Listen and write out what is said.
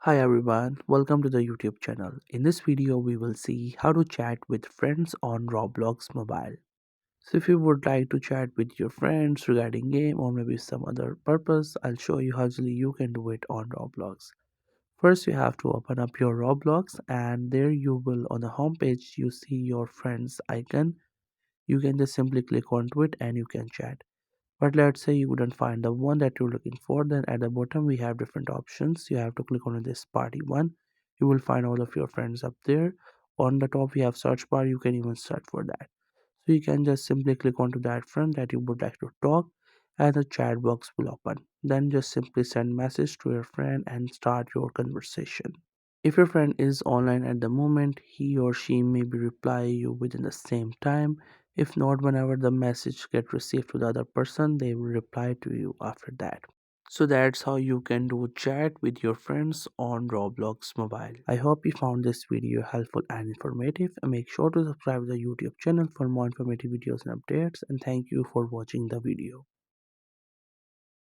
Hi everyone, welcome to the YouTube channel. In this video, we will see how to chat with friends on Roblox Mobile. So if you would like to chat with your friends regarding game or maybe some other purpose, I'll show you how easily you can do it on Roblox. First, you have to open up your Roblox and there you will on the home page you see your friends icon. You can just simply click onto it and you can chat. But let's say you couldn't find the one that you're looking for, then at the bottom we have different options. You have to click on this party one. You will find all of your friends up there. On the top we have search bar, you can even search for that. So you can just simply click onto that friend that you would like to talk and the chat box will open. Then just simply send message to your friend and start your conversation. If your friend is online at the moment, he or she may be reply you within the same time. If not, whenever the message get received to the other person, they will reply to you after that. So that's how you can do chat with your friends on Roblox Mobile. I hope you found this video helpful and informative. Make sure to subscribe to the YouTube channel for more informative videos and updates. And thank you for watching the video.